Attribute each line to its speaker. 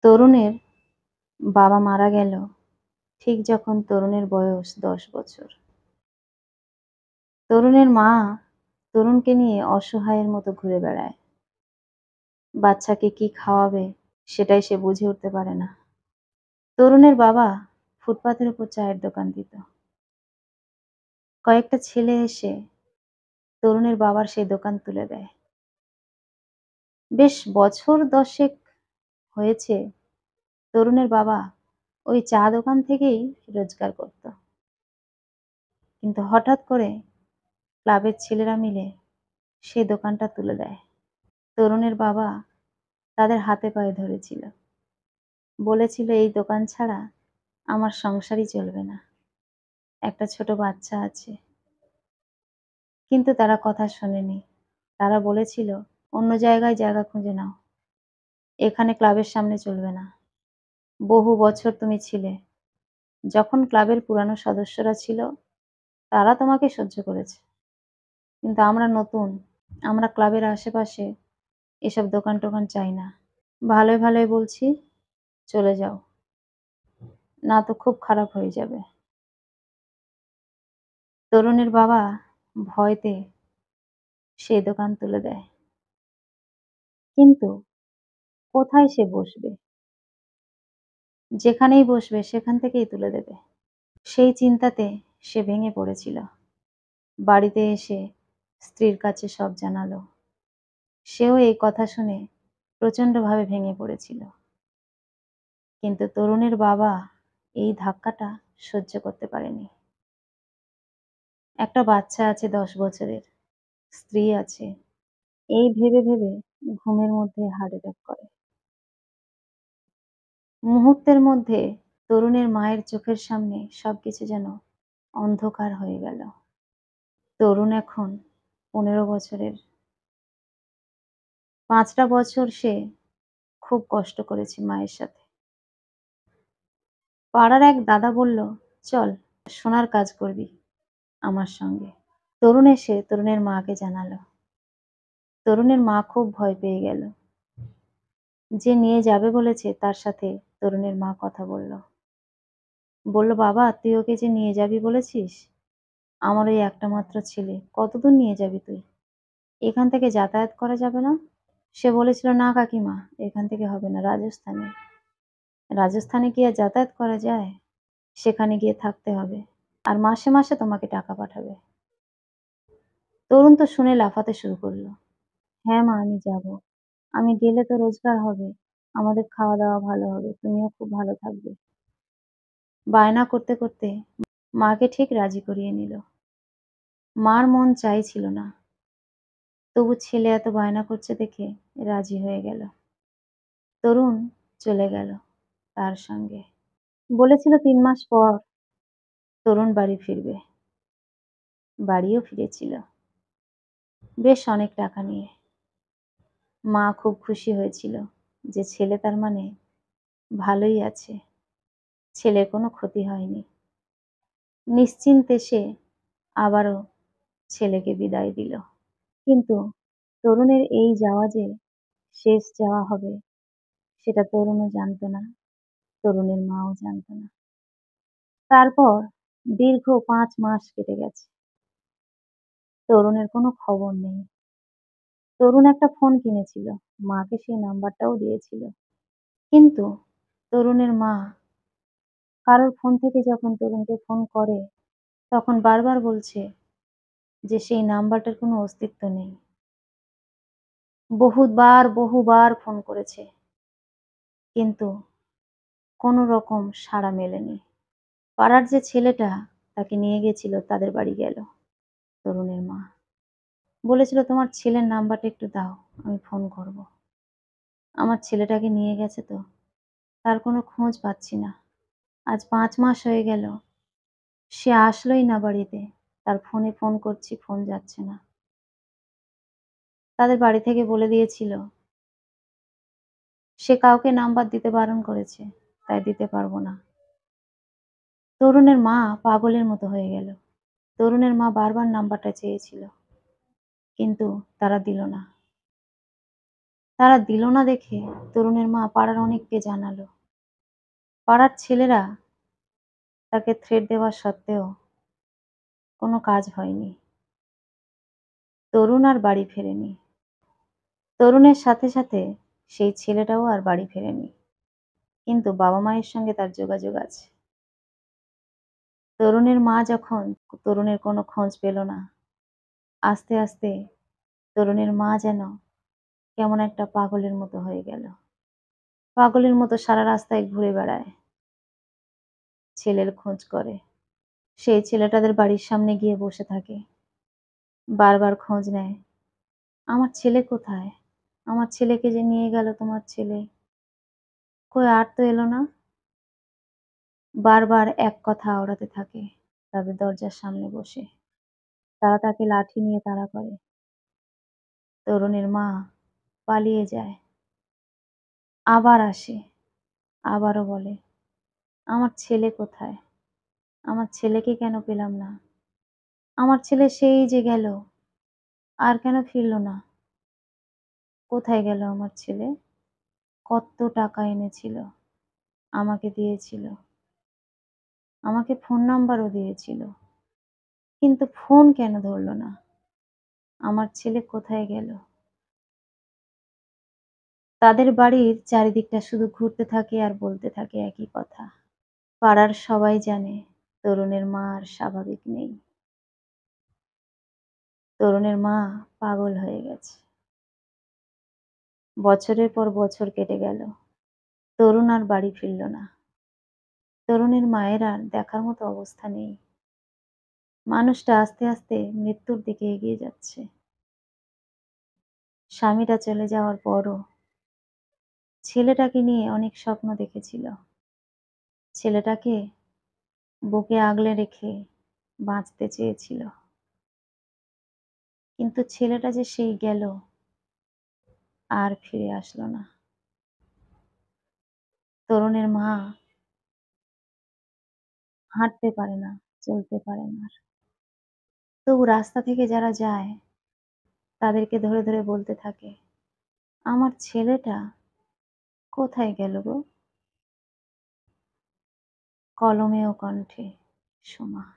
Speaker 1: তরুণের বাবা মারা গেল ঠিক যখন তরুণের বয়স ১০ বছর। তরুণের মা তরুণকে নিয়ে অসহায়ের মতো ঘুরে বেড়ায়। বাচ্চাকে কি খাওয়াবে সেটাই সে বুঝে উঠতে পারে না। তরুণের বাবা ফুটপাতের উপর চায়ের দোকান দিত। কয়েকটা ছেলে এসে তরুণের বাবার সেই দোকান তুলে দেয়। বেশ বছর ১০ হয়েছে তরুণের বাবা ওই চা দোকান থেকেই রোজগার করত। কিন্তু হঠাৎ করে ক্লাবের ছেলেরা মিলে সে দোকানটা তুলে দেয়। তরুণের বাবা তাদের হাতে পায়ে ধরেছিল। বলেছিল, এই দোকান ছাড়া আমার সংসারই চলবে না। একটা ছোট বাচ্চা আছে। কিন্তু তারা কথা শোনেনি। তারা বলেছিল, অন্য জায়গায় জায়গা খুঁজে নাও। এখানে ক্লাবের সামনে চলবে না। বহু বছর তুমি ছিলে। যখন ক্লাবের পুরানো সদস্যরা ছিল, তারা তোমাকে সহ্য করেছে। কিন্তু আমরা নতুন। আমরা ক্লাবের আশেপাশে এসব দোকান-টোকান চাই না। ভালোই ভালোই বলছি, চলে যাও। না তো খুব খারাপ হয়ে যাবে। তরুণের বাবা ভয়তে সেই দোকান তুলে দেয়। কিন্তু কোথায় সে বসবে? যেখানেই বসবে সেখান থেকেই তুলে দেবে। সেই চিন্তাতে সে ভেঙে পড়েছিল। বাড়িতে এসে স্ত্রীর কাছে সব জানালো। সেও এই কথা শুনে প্রচণ্ডভাবে ভেঙে পড়েছিল। কিন্তু তরুণের বাবা এই ধাক্কাটা সহ্য করতে পারেনি। একটা বাচ্চা আছে ১০ বছরের, স্ত্রী আছে। এই ভেবে ভেবে ঘুমের মধ্যে হার্ট অ্যাটাক করে। মুহূর্তের মধ্যে তরুণের মায়ের চোখের সামনে সবকিছু যেন অন্ধকার হয়ে গেল। তরুণ এখন ১৫ বছরের। ৫টা বছর সে খুব কষ্ট করেছে মায়ের সাথে। পাড়ার এক দাদা বলল, চল সোনার কাজ করবি আমার সঙ্গে। তরুণ এসে তরুণের মাকে জানালো। তরুণের মা খুব ভয় পেয়ে গেল। যে নিয়ে যাবে বলেছে তার সাথে তরুণের মা কথা বলল। বলল, বাবা তুই ওকে যে নিয়ে যাবি বলেছিস, আমার ওই একটা মাত্র ছেলে, কতদূর নিয়ে যাবি তুই? এখান থেকে যাতায়াত করা যাবে না? সে বলেছিল, না কাকিমা, এখান থেকে হবে না, রাজস্থানে। রাজস্থানে কি আর যাতায়াত করা যায়? সেখানে গিয়ে থাকতে হবে। আর মাসে মাসে তোমাকে টাকা পাঠাবে। তরুণ তো শুনে লাফাতে শুরু করলো। হ্যাঁ মা, আমি যাব। আমি গেলে তো রোজগার হবে। আমাদের খাওয়া দাওয়া ভালো হবে। তুমিও খুব ভালো থাকবে। বায়না করতে করতে মাকে ঠিক রাজি করিয়ে নিল। মার মন চাইছিল না। তবু ছেলে এত বায়না করছে দেখে রাজি হয়ে গেল। তরুণ চলে গেল তার সঙ্গে। বলেছিল ৩ মাস পর তরুণ বাড়ি ফিরবে। বাড়িও ফিরেছিল। বেশ অনেক টাকা নিয়ে। মা খুব খুশি হয়েছিল যে ছেলে তার মানে ভালোই আছে। ছেলের কোনো ক্ষতি হয়নি। নিশ্চিন্তে সে আবারও ছেলেকে বিদায় দিল। কিন্তু তরুণের এই যাওয়া যে শেষ যাওয়া হবে সেটা তরুণও জানত না, তরুণের মাও জানত না। তারপর দীর্ঘ ৫ মাস কেটে গেছে। তরুণের কোনো খবর নেই। তরুণ একটা ফোন কিনেছিল। মাকে সেই নাম্বারটাও দিয়েছিল। কিন্তু তরুণের মা কারোর ফোন থেকে যখন তরুণকে ফোন করে, তখন বারবার বলছে যে সেই নাম্বারটার কোনো অস্তিত্ব নেই। বহুবার ফোন করেছে। কিন্তু কোনো রকম সাড়া মেলেনি। পাড়ার যে ছেলেটা তাকে নিয়ে গেছিল তাদের বাড়ি গেল তরুণের মা। বলেছিল, তোমার ছেলের নাম্বারটা একটু দাও, আমি ফোন করব। আমার ছেলেটাকে নিয়ে গেছে তো, তার কোনো খোঁজ পাচ্ছি না। আজ ৫ মাস হয়ে গেল। সে আসলোই না বাড়িতে। তার ফোনে ফোন করছি, ফোন যাচ্ছে না। তাদের বাড়ি থেকে বলে দিয়েছিল, সে কাউকে নাম্বার দিতে বারণ করেছে, তাই দিতে পারবো না। তরুণের মা পাগলের মতো হয়ে গেল। তরুণের মা বারবার নাম্বারটা চেয়েছিল, কিন্তু তারা দিল না। তারা দিল না দেখে তরুণের মা পাড়ার অনেককে জানালো। পাড়ার ছেলেরা তাকে থ্রেট দেওয়া সত্ত্বেও কোনো কাজ হয়নি। তরুণ আর বাড়ি ফেরেনি। তরুণের সাথে সাথে সেই ছেলেটাও আর বাড়ি ফেরেনি। কিন্তু বাবা-মায়ের সঙ্গে তার যোগাযোগ আছে। তরুণের মা যখন তরুণের কোনো খোঁজ পেল না, আস্তে আস্তে তরুণের মা যেন কেমন একটা পাগলের মতো হয়ে গেল। পাগলের মতো সারা রাস্তায় ঘুরে বেড়ায়, ছেলের খোঁজ করে। সেই ছেলেটাদের বাড়ির সামনে গিয়ে বসে থাকে। বারবার খোঁজ নেয়। আমার ছেলে কোথায়? আমার ছেলেকে যে নিয়ে গেল তোমার ছেলে। কই আর তো এলো না? বারবার এক কথা আওড়াতে থাকে তাদের দরজার সামনে বসে। তারা তাকে লাঠি নিয়ে তাড়া করে। তরুণের মা পালিয়ে যায়। আবার আসে। আবারও বলে, আমার ছেলে কোথায়? আমার ছেলেকে কেন পেলাম না? আমার ছেলে সেই যে গেল, আর কেন ফিরল না? কোথায় গেল আমার ছেলে? কত টাকা এনেছিল, আমাকে দিয়েছিল। আমাকে ফোন নাম্বারও দিয়েছিল। কিন্তু ফোন কেন ধরল না? আমার ছেলে কোথায় গেল? তাদের বাড়ির চারিদিকটা শুধু ঘুরতে থাকে আর বলতে থাকে একই কথা। পাড়ার সবাই জানে তরুণের মা আর স্বাভাবিক নেই। তরুণের মা পাগল হয়ে গেছে। বছরের পর বছর কেটে গেল। তরুণ আর বাড়ি ফিরল না। তরুণের মায়ের আর দেখার মতো অবস্থা নেই। মানুষটা আস্তে আস্তে মৃত্যুর দিকে এগিয়ে যাচ্ছে। স্বামীটা চলে যাওয়ার পরও ছেলেটাকে নিয়ে অনেক স্বপ্ন দেখেছিল। ছেলেটাকে বুকে আগলে রেখে বাঁচতে চেয়েছিল। কিন্তু ছেলেটা যে সেই গেল, আর ফিরে আসলো না। তরুণের মা হাঁটতে পারে না, চলতে পারে না আর। তবু রাস্তা থেকে যারা যায় তাদেরকে ধরে ধরে বলতে থাকে, আমার ছেলেটা কোথায় গেল গো? কলমে ও কণ্ঠে সোমা।